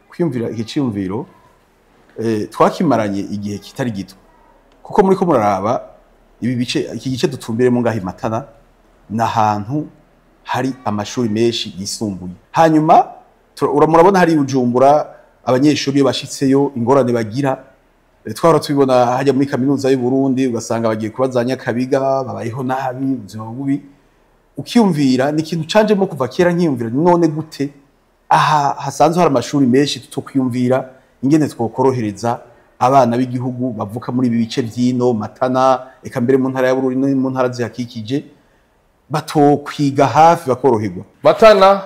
kwiyumvira iki cyumviro twakimaranye igihe kitari gito kuko muri ko muraraba ibi bice iki gice dutumbiremo ngaho Matana n'ahantu hari amashuri menshi yisumbuye hanyuma murabona hari Bujumbura abanyeshuri bashitseyo ingorane bagira twara tubibona hajya muri kaminuza y'u Burundi ugasanga bagiye kubazanya kabiga babayeho nabi ubuzima bubi ukiyumvira ni ikintu canjemo kuva kera nkiyumvira none gute aha hasanzwe hari amashuri menshi tukwiyumvira ingene twokorohereza abana b'igihugu bavuka muri ibi bice by'ino Matana eka mbere mu ntara ya Bururi no mu ntara zihakikije batokwiga hafi bakoroherwa. Matana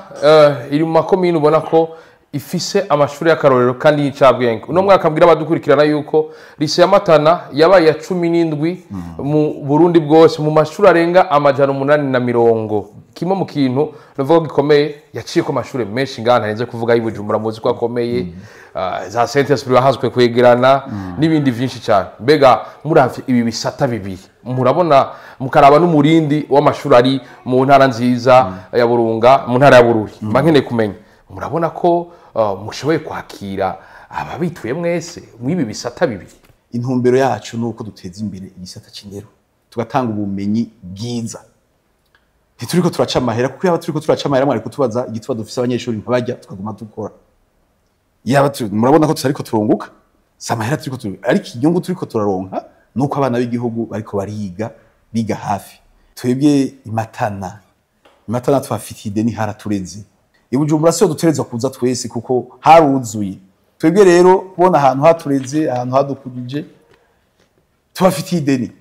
iri mu makomine ubona ko ifise amashuri y'akarorero kandi y'icabwenge. Uno mwaka mbwira abadukurikirana yuko lise ya Matana yabaye ya 17 mu Burundi bwose mu mashuri arenga amajana 850. Kimwe mu kintu novuga gikomeye yaciye ko amashuri menshi ngana henze kuvuga y'Ibujumbura muzi ko akomeye za Saint-Esprit bahazwe kwegerana n'ibindi byinshi cyane. Mbega muravye ibi bisata bibiri murabona mukaraba n'umurindi w'amashuri ari mu ntara nziza ya Burunga mu ntara ya Bururi. Bankene kumenya murabona ko mushoboye kwakira ababituye mwese mwibi bisata bibiri. Intumbero yacu nuko duteza imbere igisata c'indero tugatanga ubumenyi bwiza. Ntituriko turaca amahera kuko yaba turiko turaca amahera mwari kutubaza igitwa dufise abanyeshuri nkabajya tukaguma dukora. Yaba murabona ko tutariko turunguka samahera turiko ariko inyungu turiko turaronka nuko abana b'igihugu bariko bariga biga hafi. Twebwe Matana twafitiye ideni haratureze. Ibujumbura sio dutereza kuza twese kuko haruzuye. Twebwe rero kubona ahantu hatureze ahantu hadukujije tubafitiye ideni.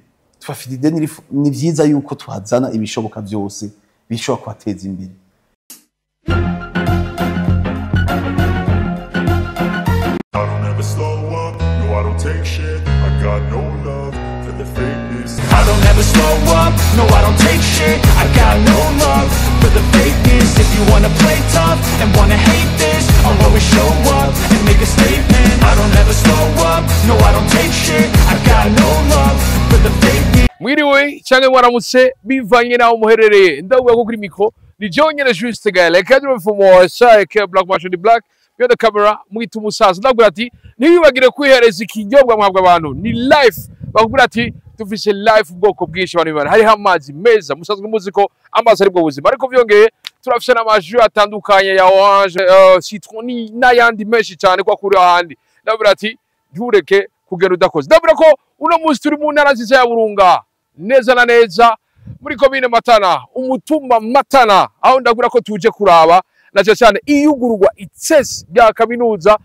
Tubafitiye ideni ni byiza yuko twazana ibishoboka byose bishobora kwateza imbere. I don't ever slow up, no I don't take shit. I got no love for the fakeness. If you wanna play tough and wanna hate this, I'll always show up and make a statement. I don't ever slow up, no I don't take shit. I got no love for the fakeness. Mwiriwe cyangwa mwaramutse bivanye naho muherereye ndavuga ko kuri mikro ni Jonyene Juste Gale cadre for sa ke Black Marshal the Black byo the camera mwita umusaza ndavuga ati ntibibagire kwihereza ikinyobwa mwabwa abantu ni life bakubwira ati tufise life ubwoko bwinshi abantu bibana hari amazi meza musazwe muziko amazi ari bwo buzima ariko byongeye turafise n'amaju atandukanye ya orange citron n'ayandi menshi cyane kwa kuri ahandi ndavuga ati ntureke kugera udakoze ndavuga ko uno munsi turi mu ntara nziza ya Burunga neza na neza muri komine Matana umutumba Matana aho ndagura ko tuje kuraba naje cyane iyugururwa itsesi bya kaminuza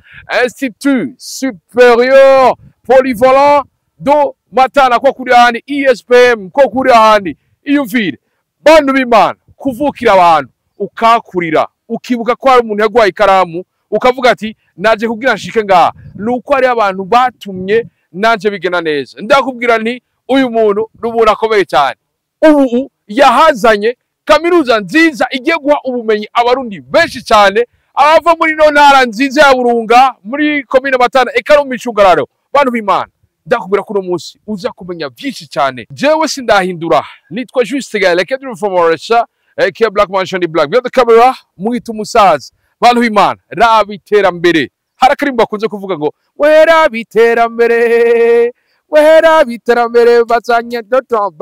Institut Supérieur Polyvalent do Matana ko kuri ahandi ISPM ko kuri ahandi iyumvire bantu b'Imana kuvukira abantu ukakurira ukibuka ko ari umuntu yagwaye ikaramu ukavuga ati naje kugira nshike ngaha nuko ari abantu batumye naje bigena neza ndakubwira nti uyu muntu n'ubura akomeye cyane ubu yahazanye kaminuza nziza igiye guha ubumenyi abarundi benshi cyane abava muri no ntara nziza ya Burunga muri komine Matana eka no micungararo bantu b'Imana ndakubwira ko umunsi uza kumenya byinshi cyane jewe sindahindura nitwa Juste Gale cadre for Morisa ke Black Marshal the Black byo the camera mwita umusaza bantu b'Imana rabiterambere harakarimba kunze kuvuga ngo wera biterambere wera biterambere bazanye doto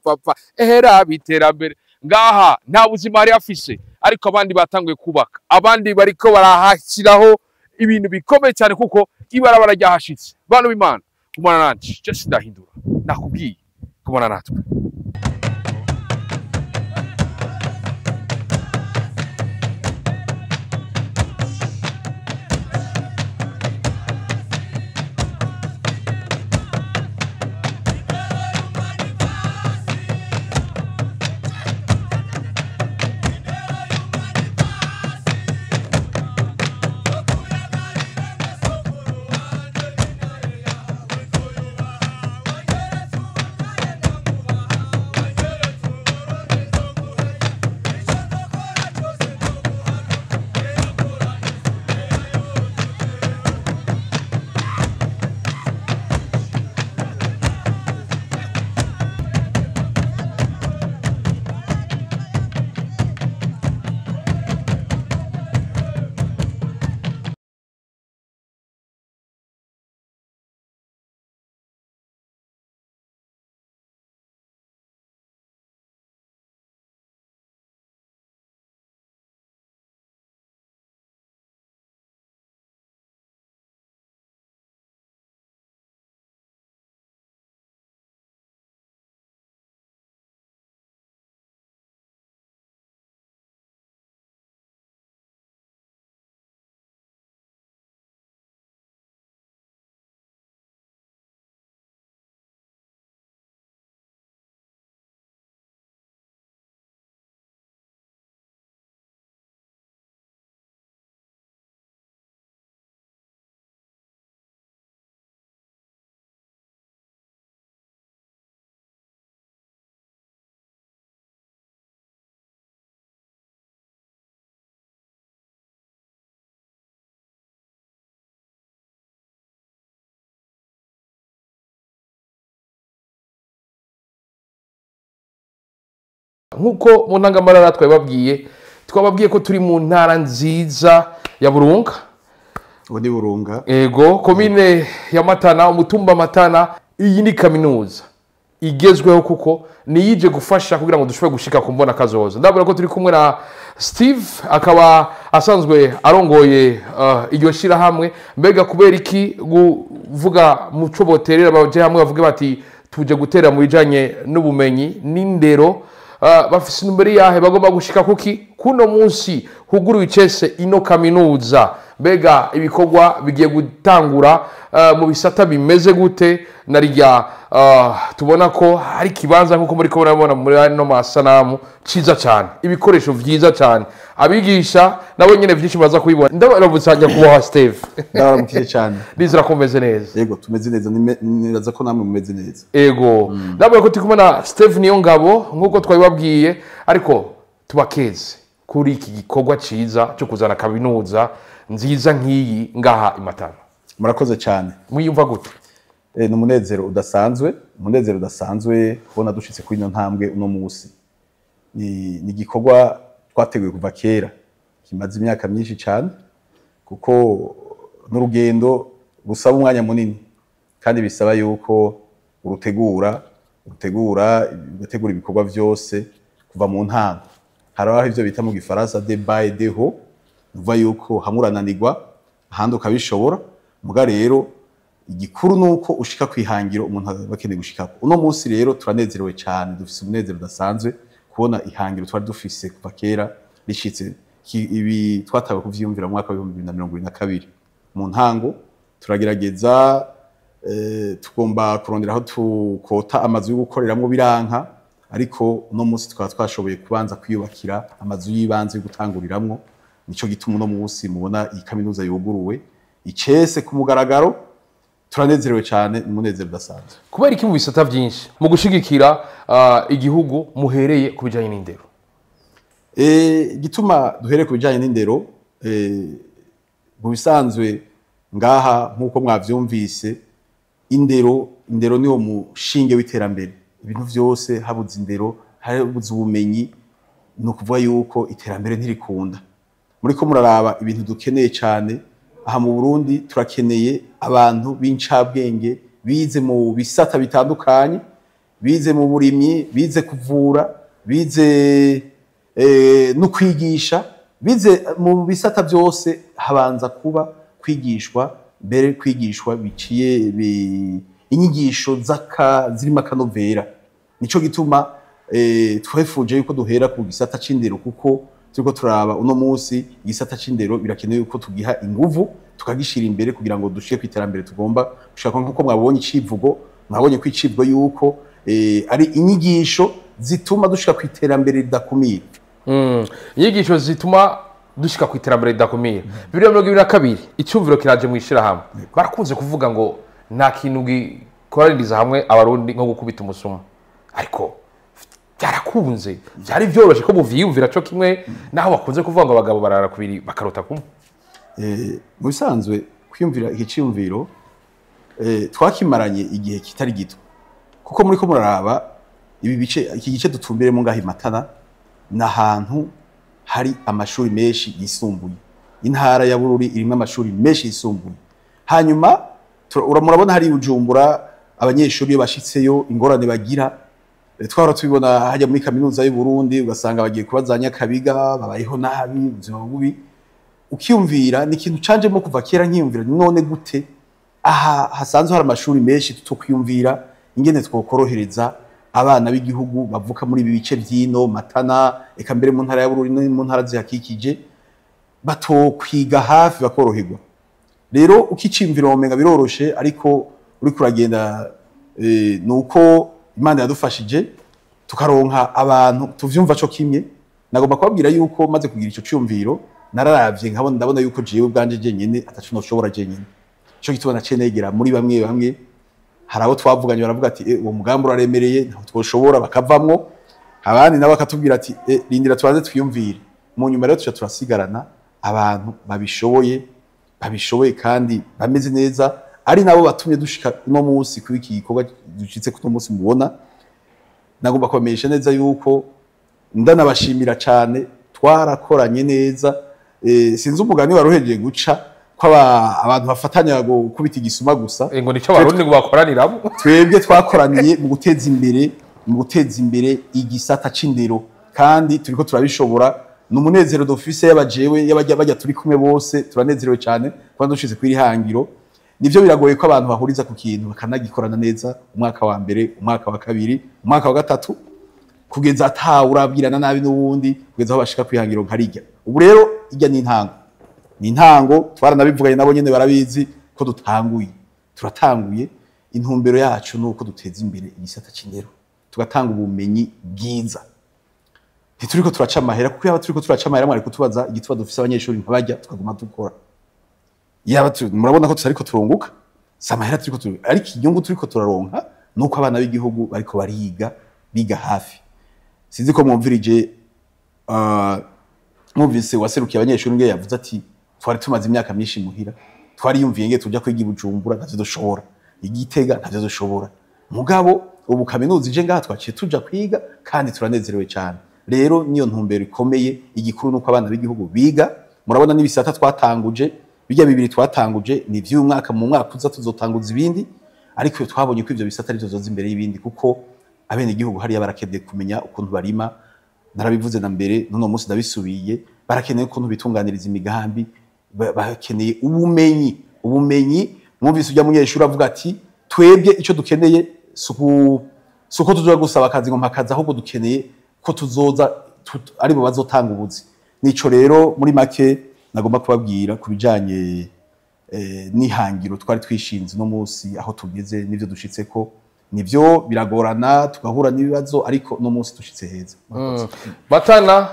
papa era biterambere ngaha nta buzima ari afise ariko abandi batanguye kubaka abandi bariko barahashyiraho ibintu bikomeye cyane kuko ibarabara ryahashitse bantu b'Imana kumana nanje just ndahindura nakubwiye kumana natwe nkuko mu ntangamarara twababwiye ko turi mu ntara nziza ya Burunga. Undi Burunga. Ego, komine ya Matana, umutumba Matana. Iyi ni kaminuza igezweho kuko niyije gufasha kugira ngo dushobore gushika ku mbona kazoza. Ndabona ko turi kumwe na Steve, akaba asanzwe arongoye iryo shira hamwe. Mbega kubera iki kuvuga muco boterera baje hamwe bavuge bati tuje gutera mu bijanye n'ubumenyi n'indero, bafise numbere yahe bagomba gushika kuki kuno munsi huguruye icese ino kaminuza. Mbega ibikorwa bigiye gutangura mu bisata bimeze gute? Narirya tubona ko hari kibanza nkuko muri ko murabona muri no masanamu ciza cyane, ibikoresho vyiza cyane, abigisha nabo nyene vyinshi baza kubibona. Ndabaravuzanya kubaha Steve. Ndabaramukije cyane. Bizira komeze neza. Yego tumeze neza, nibaza ko namwe mumeze neza. Ego. Ndabona ko tikumana Steve niyo ngabo nkuko twabibabwiye, ariko tubakeze kuri iki gikorwa ciza cyo kuzana kaminuza nziza nk'iyi ngaha imatana. Murakoze cyane. Mwiyumva gute? Ni umunezero udasanzwe kubona dushitse kuri ino ntambwe uno munsi. Ni igikorwa twateguye kuva kera, kimaze imyaka myinshi cyane, kuko n'urugendo rusaba umwanya munini kandi bisaba yuko urutegura ibikorwa byose kuva mu ntango. Haraho ivyo bita mu gifaransa débat et dého, uva yuko hamurananirwa ahandi ukabishobora. Muga rero igikuru nuko ushika kwihangiro umuntu bakeneye gushika. Uno munsi rero turanezerewe cyane, dufise umunezero udasanzwe kubona ihangiro twari dufise kuva kera rishitse. Ibi twatawe kuvyiyumvira mu mwaka wa 2022 mu ntango. Turagerageza tugomba kurondera aho tukota amazu yo gukoreramwo biranka, ariko uno munsi twashoboye kubanza kwiyubakira amazu y'ibanze yo gutanguriramwo. Nico gituma uno munsi mubona iyi kaminuza yuguruwe icese ku mugaragaro. Turanezerewe cyane, umunezero udasanzwe. Kubera iki mu bisata byinshi mu gushigikira igihugu muhereye ku bijanye n'indero? Gituma duhereye ku bijanye n'indero, mu bisanzwe ngaha nkuko mwavyumvise, indero niwo mushinge w'iterambere. Ibintu vyose habuze indero, habuze ubumenyi, no kuvuga yuko iterambere ntirikunda. Muriko muraraba ibintu dukeneye cyane aha mu Burundi. Turakeneye abantu b'incabwenge bize mu bisata bitandukanye, bize mu burimyi, bize kuvura, bize no kwigisha, bize mu bisata byose. Habanza kuba kwigishwa mbere, kwigishwa biciye inyigisho zirimo akanovera. Nico gituma twefuje yuko duhera ku gisata c'indero, kuko turiko turaba uno munsi igisata c'indero birakenewe yuko tugiha inguvu tukagishira imbere kugira ngo dushike kwiterambere tugomba gushaka. Nkuko mwabonye icivugo, mwabonye ko icivugo yuko ari inyigisho zituma dushika kwiterambere ridakumira. Inyigisho zituma dushika kwiterambere ridakumira. 2022 icyumviro kiraje mu ishira hamwe. Barakunze kuvuga ngo nta kintu gikoraniza hamwe abarundi nko gukubita umusuma, ariko byarakunze, byari byoroshe ko muvyiyumvira cyo kimwe naho bakunze kuvuga ngo abagabo barara kubiri bakarota kumwe. Mu bisanzwe kwiyumvira iki cyumviro twakimaranye igihe kitari gito, kuko muri ko muraraba iki gice dutumbiremo ngaho imatana n'ahantu hari amashuri menshi yisumbuye. Intara ya Bururi irimo amashuri menshi yisumbuye. Hanyuma murabona hari Bujumbura abanyeshuri iyo bashitseyo ingorane bagira. Twara tubibona hajya muri kaminuza y'u Burundi, ugasanga bagiye kubazanya kabiga, babayeho nabi, ubuzima bubi. Ukiyumvira ni ikintu canjemo kuva kera, nkiyumvira none gute aha hasanzwe hari amashuri menshi tutokwiyumvira ingene twokorohereza abana b'igihugu bavuka muri ibi bice by'ino Matana, eka mbere mu ntara ya Bururi no mu ntara zihakikije, batokwiga hafi bakoroherwa. Rero ukicimvira womenga biroroshe, ariko uri kuragenda nuko Imana yadufashije tukaronka abantu tuvyumva cyo kimwe. Nagomba kubabwira yuko maze kugira ico cyumviro nararavye nkabona, ndabona yuko jewe bwanje jenyene atacu noshobora jenyene. Cyo gitubona cenegera muri bamwe harabo twavuganye baravuga ati uwo mugambo uraremereye ntaho twoshobora, bakavamwo. Abandi nabo bakatubwira ati rindira tubanze twiyumvire. Mu nyuma rero tuca turasigarana abantu babishoboye kandi bameze neza, ari nabo batumye dushika no munsi kuri iki gikorwa dushitse kuno munsi mubona. Nagomba kwamenyesha neza yuko ndanabashimira cyane twarakoranye neza sinzi umugani waruhejeye guca ko abantu bafatanya gukubita igisuma gusa ngo nico barundi ngo bakoraniramo twebwe twakoraniye mu guteza imbere igisata c'indero kandi turiko turabishobora n'umunezero dufise y'abajewe y'abajya turi kumwe bose turanezerewe cyane kandi dushize kwiri hangiro nivyo biragoye ko abantu bahuriza ku kintu bakanagikorana neza umwaka wa mbere umwaka wa kabiri umwaka wa gatatu kugeza urabwirana nabi n'ubundi kugeza aho bashika kwihangiro nkarijya ubu rero ijya ni intango twaranabivuganye nabo nyene barabizi ko turatanguye intumbero yacu nuko duteza imbere igisata c'indero tugatanga ubumenyi bwiza ntituriko turaca amahera kuko yaba turiko turaca amahera mwari kutubaza igitwa dufise abanyeshuri nkabajya tukaguma dukora yaba murabona ko tutariko turunguka samahera turiko ariko inyungu turiko turaronka nuko abana b'igihugu bariko biga hafi sinzi ko mwumvirije mwumvise waserukiye abanyeshuri nge yavuze ati twari tumaze imyaka myinshi muhira twari yumviye nge tujya kwiga Bujumbura ntavyo dushobora igitega ntavyo dushobora mugabo ubu kaminuza ije ngaha twaciye tuja kwiga kandi turanezerewe cyane rero niyo ntumbero ikomeye igikuru nuko abana b'igihugu biga murabona n'ibisata twatanguje bijya bibiri twatanguje ni vy'umwaka mu mwaka uza tuzotanguza ibindi ariko twabonye ko ivyo bisata arivyo zoza imbere y'ibindi kuko abene igihugu hariya barakeneye kumenya ukuntu barima narabivuze na mbere none munsi ndabisubiye barakeneye ukuntu bitunganiriza imigambi bakeneye ubumenyi mwumvise ujya munyeshuri avuga ati twebwe ico dukeneye suko tuzoja gusaba akazi ngo mpakazi ahubwo dukeneye ko tuzoza aribo bazotanga ubuzi nico rero muri make nagomba kubabwira kubijanye n'ihangiro twari twishinze no munsi aho tugeze nivyo dushitseko nivyo biragorana tugahura n'ibibazo ariko no munsi dushitse heza Matana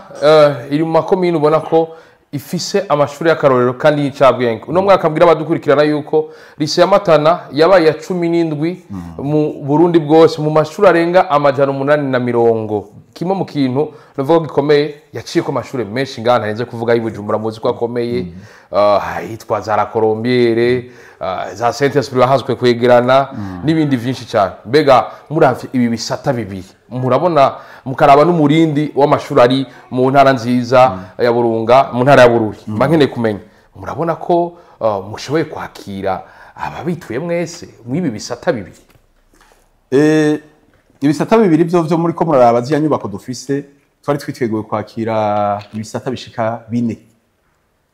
iri mu makomine ubona ko ifise amashuri y'akarorero kandi y'icabwenge uno mwaka mbwira abadukurikirana yuko lise ya Matana yabaye ya 17 mu Burundi bwose mu mashuri arenga amajana 850 kimwe mu kintu novuga gikomeye yaciye ko amashuri menshi ngana henze kuvuga y'Ibujumbura muzi ko akomeye hitwa za la Colombiere za Saint-Esprit hazwe kwegerana n'ibindi byinshi cyane mbega muravye ibi bisata bibiri murabona mukaraba n'umurindi w'amashuri ari mu ntara nziza ya Burunga mu ntara ya Bururi mbankene kumenya murabona ko mushoboye kwakira ababituye mwese mwibi bisata bibiri ibisata bibiri byo muri ko muraraba ziya nyubako dufise twari twiteguye kwakira ibisata bishika 4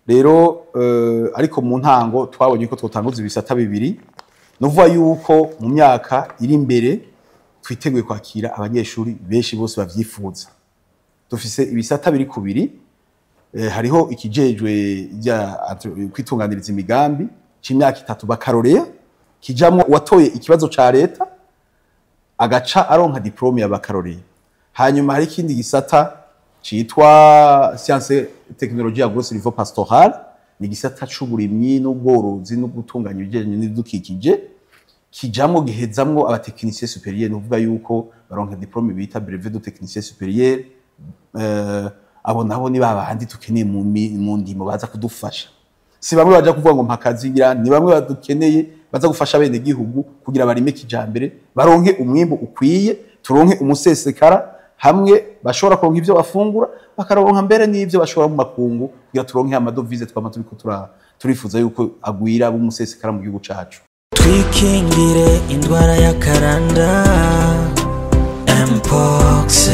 rero ariko mu ntango twabonye ko twotanguza ibisata bibiri novuga yuko mu myaka iri imbere twiteguye kwakira abanyeshuri benshi bose bavyifuza dufise ibisata biri kubiri hariho ikijejwe kwitunganiriza imigambi c'imyaka 3 bakaroreya kijamwo watoye ikibazo ca leta agaca aronka diplome ya bakaroreya hanyuma hari ikindi gisata citwa science technologie agro-silvo pastoral ni gisata c'uburimyi n'ubworozi no gutunganya ibijanye n'ibidukikije kijamwo gihezamwo abatekinisiye supérieur nuvuga yuko baronka diplome bita brevet de technicien supérieur abo nabo ni babandi tukeneye mu ndimo baza kudufasha si bamwe baje kuvuga ngo mpakazi ngira ni bamwe badukeneye baza gufasha bene gihugu kugira barime kijambere baronke umwimbo ukwiye turonke umusesekara hamwe bashobora kuronka ivyo bafungura bakaronka mbere n'ivyo bashobora mu makungu kugira turonke amadovize twama turifuza yuko agwira b'umusesekara mu gihugu cacu twikingire indwara ya karanda mpox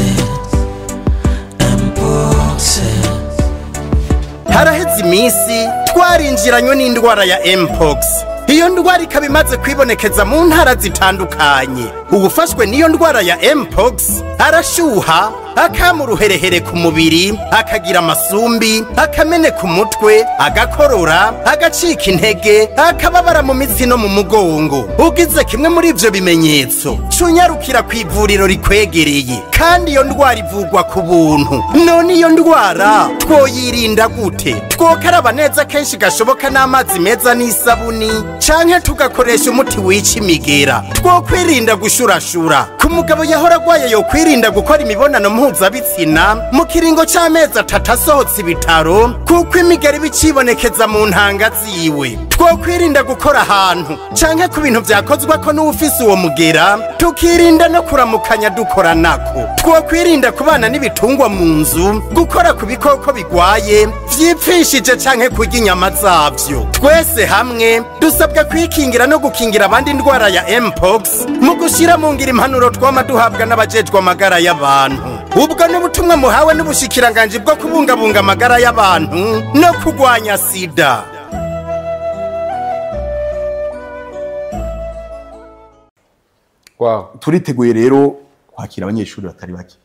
haraheze iminsi twarinjiranywe n'indwara ya mpox iyo ndwara ikaba imaze kwibonekeza mu ntara zitandukanye ubufashwe n'iyo ndwara ya mpox arashuha akama uruherehere ku mubiri akagira amasumbi akameneka umutwe agakorora agacika intege akababara mu mitsi no mu mugongo ugize kimwe muri ivyo bimenyetso cunyarukira ku ivuriro rikwegereye kandi iyo ndwara ivugwa ku buntu none iyo ndwara twoyirinda gute twokaraba neza kenshi gashoboka n'amazi meza n'isabuni canke tugakoresha umuti wica imigera twokwirinda gushurashura ku mugabo yahora agwaye yo kwirinda gukora imibonano mpuzabitsina mu kiringo c'amezi 3 asohotse ibitaro kuko imigeri bicibonekeza mu ntanga ziwe twokwirinda gukora ahantu canke ku bintu vyakozwe ko n'ufise uwo mugera tukirinda no kuramukanya dukoranako twokwirinda kubana n'ibitungwa mu nzu gukora ku bikoko bigwaye vyipfishije canke kurya inyama zavyo twese hamwe dusabwa kwikingira no gukingira abandi indwara ya mpox mu gushira mu ngiro impanuro twama duhabwa n'abajejwe amagara y'abantu ubwo n'ubutumwa muhawe n'ubushikiranganje bwo kubungabunga amagara y'abantu no kugwanya sida. Wow. Turiteguye rero kwakira abanyeshuri batari bake.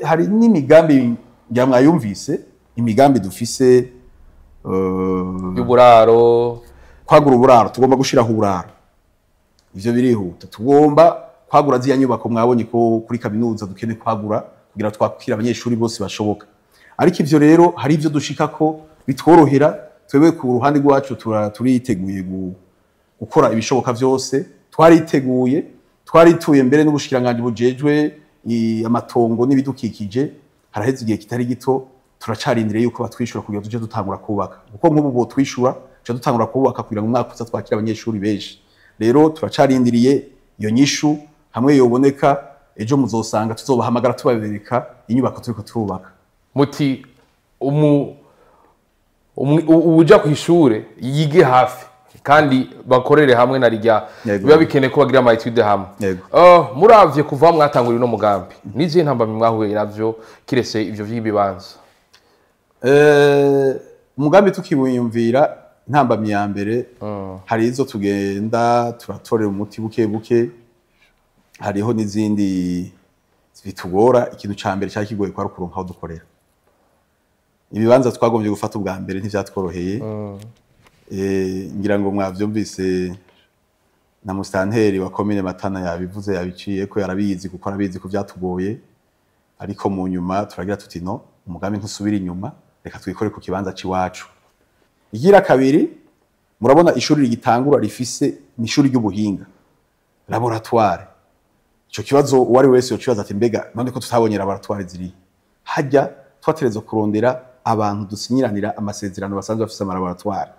Hari n'imigambi ngira mwayumvise, imigambi dufise y'uburaro, kwagura uburaro, tugomba gushiraho uburaro. Ivyo birihuta. Tugomba kwagura ziya nyubako mwabonye ko kuri kaminuza dukene kwagura kugira twakira abanyeshuri bose bashoboka. Ariko ivyo rero hari ivyo dushika ko bitworohera twebwe ku ruhande rwacu turiteguye gukora ibishoboka vyose. Twarituye mbere n'ubushikiranganje bujejwe amatongo n'ibidukikije haraheze igihe kitari gito turacarindire yuko batwishura kugira tuje dutangura kubaka kuko nk'ubu bo twishura tuje dutangura kubaka kugira ngo umwaka uza twakira abanyeshuri benshi rero turacarindiriye iyo nyishu hamwe yoboneka ejo muzosanga tuzobahamagara tubabereka inyubako turiko turubaka muti uja ku ishure yige hafi kandi bakorere hamwe na rijya biba bikene ko bagira amahitide hamwe muravye kuva mwatangura no mugambi nizihe ntambamye mwahuye navyo kirese ivyo vy'ibibanza umugambi tukibuyumvira intambamye ya mbere hari izo tugenda turatorera umuti buke buke hariho n'izindi bitugora ikintu ca mbere cyari kigoye kwa rukuronka aho dukorera ibibanza twagombye gufata ubwa mbere ntivyatworoheye ngira ngo mwavyumvise na mustanteri wa commune Matana yabivuze yabiciye ko yarabizi kuko arabizi ko vyatugoye ariko mu nyuma turagira tuti no umugambi ntusubira inyuma reka twikore ku kibanza ciwacu igira kabiri murabona ishuri rigitangura rifise n'ishuri ry'ubuhinga laboratoire ico kibazo uwari wese yokibaza ati mbega none ko tutabonye laboratoire ziri hajya twaterezo kurondera abantu dusinyiranira amasezerano basanzwe bafise amalaboratoire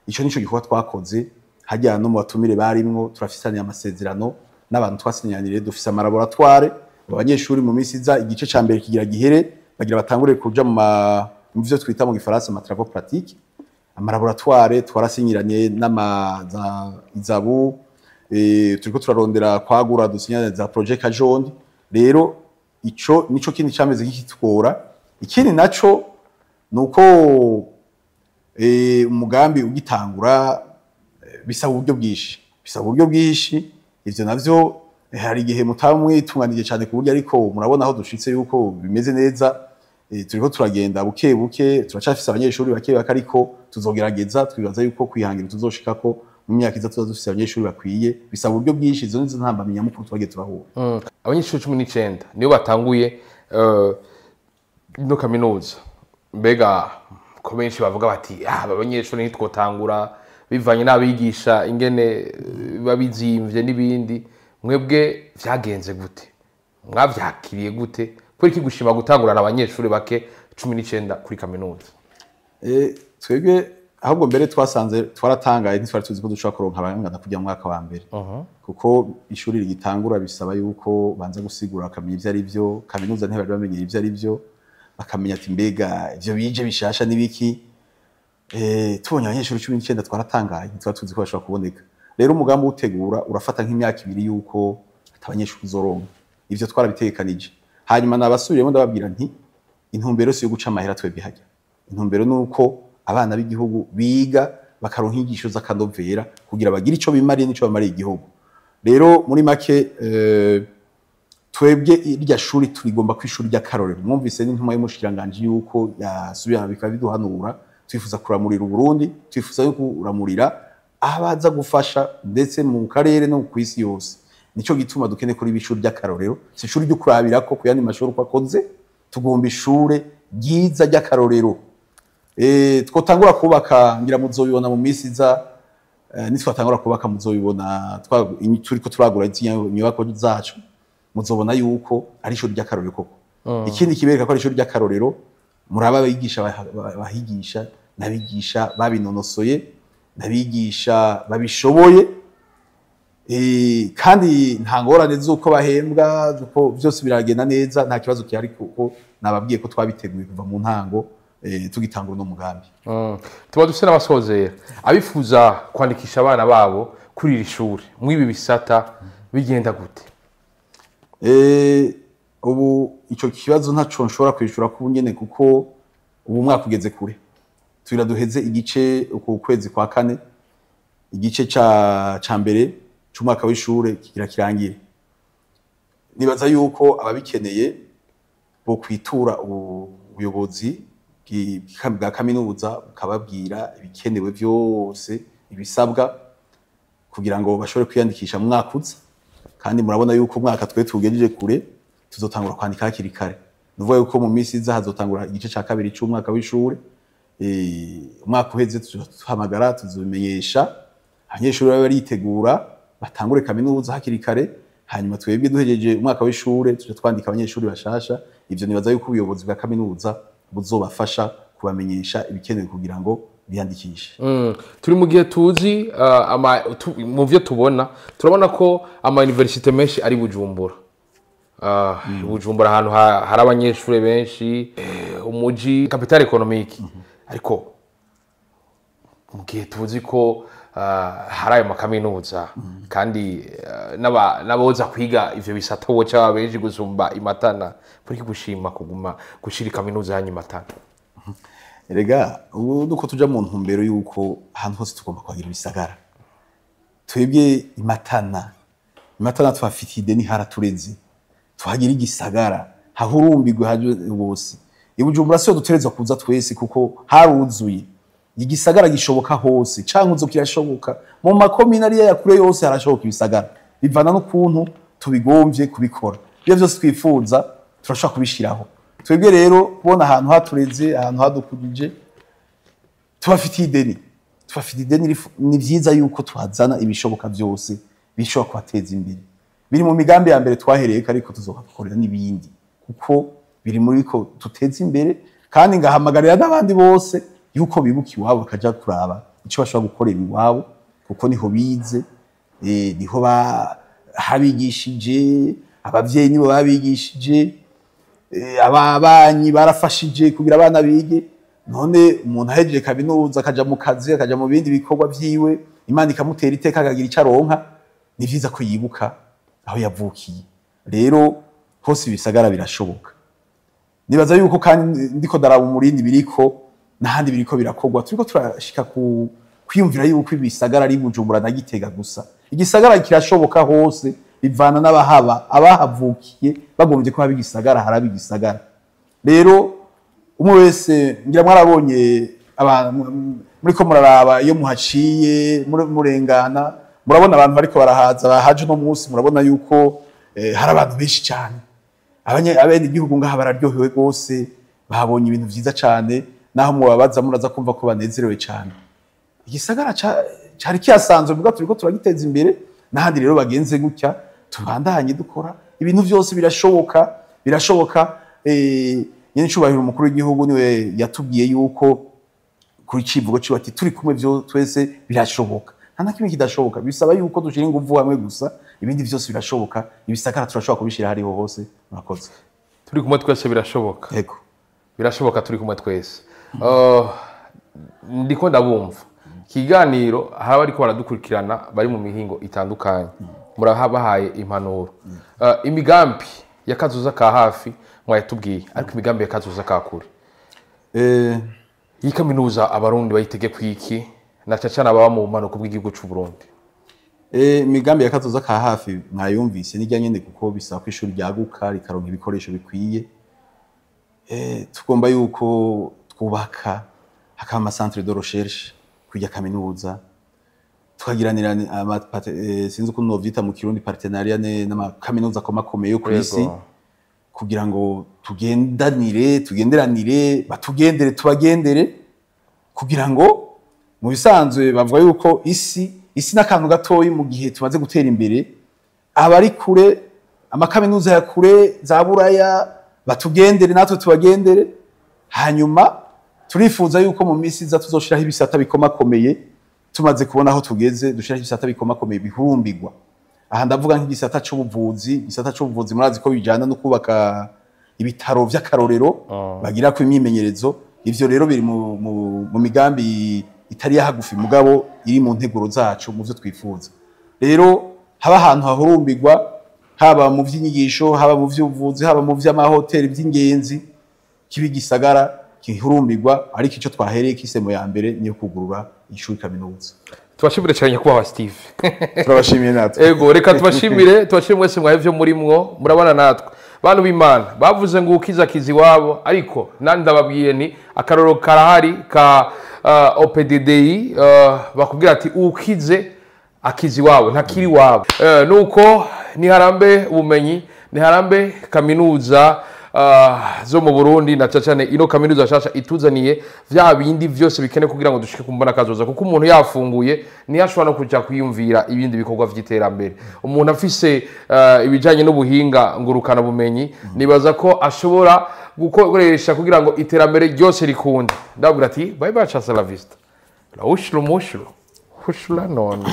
ico nico gikorwa twakoze hajya no mu batumire barimwo turafisanye amasezerano n'abantu twasinyanire dufise amalaboratoire abanyeshuri mu minsi iza igice ca mbere kigira gihere bagira batangure kuja mu byo twita mu gifaransa travaux pratiques amalaboratoire twarasinyiranye izabu turiko turarondera kwagura dusinyana za projet Kajondi rero ico nico kindi cameze nk'ikitwora ikindi naco nuko umugambi ugitangura bisaba uburyo bwishi ivyo navyo hari igihe mutamwe tunganije cyane ku buryo ariko murabona aho dushitse yuko bimeze neza turiko turagenda buke buke turacafise abanyeshuri bake ariko tuzogerageza twibaza yuko kwihangira tuzoshika ko mu myaka iza tuza dufise abanyeshuri bakwiye bisaba uburyo bwinshi izo nizo ntambamye nyamukuru twagiye turahura abanyeshuri 19 niyo batanguye no kaminuza mbega ko benshi bavuga bati aba banyeshuri ntitwotangura bivanye n'abigisha ingene babizimvye n'ibindi mwebwe vyagenze gute mwavyakiriye gute kuri gushima gutangurana abanyeshuri bake 19 kuri kaminuza twebwe ahubwo mbere twaratangaye ntitwari tuzi ko dushobora kuronka abangana kujya mu mwaka wa mbere kuko ishuri rigitangura bisaba yuko banza gusigura akamenya ivyo ari byo kaminuza ntibari bamenye ivyo ari byo bakamenya ati mbega ivyo bije bishasha nibiki tubonye abanyeshuri 19 twaratangaye ntitwari tuzi ko bashobora kuboneka rero umugambi utegura urafata nk'imyaka 2 yuko abanyeshuri zoronka ivyo twarabitekanije hanyuma nabasubiremo ndababwira nti intumbero si yo guca amahera twebwe hajya intumbero nuko abana b'igihugu biga bakaronka inyigisho z'akanovera kugira bagire ico bimariye n'ico bamariye igihugu rero muri make twebwe irya shuri turigomba kwishuri ry'akarorero mwumvise n'intuma y'umushikiranganje yuko yasubira bikabiduhanura twifuza kuramurira Burundi twifuza yuko uramurira abaza gufasha ndetse mu karere no ku isi yose nico gituma dukene kuri bishuri ry'akarorero si ishuri ryo kurabira ko kuyandi mashuri uko akoze tugomba ishure ryiza ry'akarorero twotangura kubaka ngira muzobibona mu minsi iza nitwatangura kubaka muzobibona turiko turagura inyubako zacu muzobona yuko ari ishuri ry'akarorero koko ikindi kibereka ko ari ishuri ry'akarorero muraba abigisha bahigisha n'abigisha babinonosoye n'abigisha babishoboye kandi nta ngorane z'uko bahembwa zuko byose biragenda neza nta kibazo kihari kuko nababwiye ko twabiteguye kuva mu ntango tugitangura no mugambi. Tuba dufite n'abasozera abifuza kwandikisha abana babo kuri iri shuri mwibi bisata bigenda gute? Ubu ico kibazo ntaco nshobora kwishura ku nyene kuko ubu mwaka ugeze kure. Twira duheze igice uko kwezi kwa kane igice ca mbere c'umwaka w'ishure kigira kirangire. Nibaza yuko ababikeneye bo kwitura ubuyobozi bwa kaminuza ukababwira ibikenewe byose ibisabwa kugira ngo bashobore kwiyandikisha mu mwaka uza, kandi murabona yuko umwaka twe tugejeje kure tuzotangura kwandika hakiri kare. Nuvuga yuko mu minsi iza hazotangura igice ca kabiri c'umwaka w'ishure, umwaka uheze tuhamagara tuzomenyesha abanyeshuri baba baritegura batangure kaminuza hakiri kare, hanyuma twebwe duhejeje umwaka w'ishure tuje twandika abanyeshuri bashasha. Ivyo nibaza yuko ubuyobozi bwa kaminuza buzobafasha kubamenyesha ibikenewe kugira ngo biyandikishe. Turi mu gihe tuzi mu byo tubona turabona ko ama universite menshi ari Bujumbura. Bujumbura ahantu hari abanyeshuri benshi, umuji capitale économique. Ariko mu gihe tuzi ko hari ayo makaminuza kandi n'aboza kwiga ivyo bisata bo cyaba benshi gusumba imatana kuri gushima kuguma gushira kaminuza yanyu Matana. Erega ubu duko tuja mu ntumbero yuko ahantu hose tugomba kwagira ibisagara. Twebwe imatana twafitiye ni haratureze twagira igisagara hahurumbirwe haje bose. Ibujumbura sio dutereza kuza twese kuko haruzuye igisagara gishoboka hose canke uzo kirashoboka mu makomine ari yakure yose harashoboka ibisagara bivana n'ukuntu tubigomvye kubikora. Iyo byose twifuza turashaka kubishiraho. Twebwe rero kubona ahantu hatureze ahantu hadukujije tubafitiye ideni ni vyiza yuko tuhazana ibishoboka byose bishobora kubateza imbere. Biri mu migambi ya mbere twahereye ariko tuzohakorera n'ibindi kuko biri muri ko tuteza imbere, kandi ngahamagarira n'abandi bose yuko bibuka iwabo bakaja kuraba ico bashobora gukorera iwabo kuko niho bize, niho habigishije, abavyeyi nibo babigishije, ababanyi barafashije kugira abana bige. None umuntu ahejeje kaminuza akaja mu kazi akaja mu bindi bikorwa vyiwe Imana ikamutera iteka akagira ico aronka, ni vyiza ko yibuka aho yavukiye. Rero hose ibisagara birashoboka. Nibaza yuko kandi ndiko daraba umurindi biriko nahandi biriko birakogwa, turiko turashika kwiyumvira yuko ibisagara ari Bujumbura na Gitega gusa. Igisagara kirashoboka hose bivana n'abahaba, abahavukiye bagombye ko habi igisagara harabi igisagara. Rero umwe wese ngira mwarabonye muri ko muraraba iyo muhaciye murengana murabona abantu bariko barahaza bahaje no munsi, murabona yuko hari abantu benshi cyane. Abene igihugu ngaha bararyohewe gose, bahabonye ibintu vyiza cyane, naho mubabaza muraza kumva ko banezerewe cyane. Igisagara cyari kiyasanzwe bwa turiko turagiteza imbere, nahandi rero bagenze gutya tubandanye dukora ibintu byose birashoboka. Nyene cyubahiro umukuru w'igihugu niwe yatubwiye yuko kuri civugo cyo ati turi kumwe byo twese birashoboka, nta nakimwe kidashoboka. Bisaba yuko dushira ingufu hamwe gusa, ibindi byose birashoboka. Ibisakara turashobora kubishira hariho hose. Murakoze. Turi kumwe twese birashoboka. Yego, birashoboka turi kumwe twese. Ndiko ndabumva kiganiro hari bariko baradukurikirana bari mu mihingo itandukanye, murahabahaye impanuro. Imigambi yakazuza ka hafi mwayatubwiye, ariko imigambi yakazuza ka kure iyi kaminuza abarundi bayitege kwiki na cyane ababa mu manuko bw'igihugu cy'u Burundi? Imigambi yakazuza ka hafi mwayumvise nijya nyene kuko bisaba ko ishuri ryaguka rikaronka ibikoresho bikwiye. Tugomba yuko twubaka hakaba ama centre de recherche kujya kaminuza, tukagiranira sinzi ukuntu novyita mu Kirundi partenariat n'amakaminuza akomakomeye yo kwisi, kugira ngo tugenderanire batugendere tubagendere, kugira ngo mu bisanzwe bavuga yuko isi n'akantu gatoyi mu gihe tumaze gutera imbere. Abari kure amakaminuza ya kure za Buraya batugendere natwe tubagendere, hanyuma turifuza yuko mu minsi iza tuzoshiraho ibisata bikomakomeye tumaze kubona aho tugeze dushira ibisata bikomakomeye bihurumbirwa. Aha ndavuga nk'igisata c'ubuvuzi murazi ko bijana no kubaka ibitaro vy'akarorero bagira ko imyimenyerezo. Ivyo rero biri mu migambi itari yahagufi mugabo iri mu nteguro zacu mu byo twifuza. Rero haba ahantu hahurumbirwa, haba mu vy'inyigisho, haba mu vy'ubuvuzi, haba mu vy'amahoteli by'ingenzi, kibi gisagara kihurumbirwa, ariko ico twahereye kisemo ya mbere niyo kugurura ishuri kaminuza. Tubashimire cyane nyakubahwa Steve. Turabashimiye natwe. Ego reka tubashimire mwese mwahevye murimwo murabana natwe. Bantu b'Imana bavuze ngo ukiza kizi wabo, ariko nandi ndababwiye ni akaroro karahari ka OPDDI bakubwira ati ukize akizi wabo ntakiri wabo. Nuko niharambe ubumenyi, niharambe kaminuza zo mu Burundi na cyane ino kaminuza shasha ituzaniye vya bindi vyose bikene kugira ngo dushike kumbona kazoza, kuko umuntu yafunguye ni yashobora no kuja kwiyumvira ibindi bikorwa vy'iterambere. Umuntu afise ibijanye n'ubuhinga ngurukana bumenyi nibaza ko ashobora gukoresha kugira ngo iterambere ryose rikunde. Ndabwira ati bye bye, cha la vista la ushlu mushlu hushla none.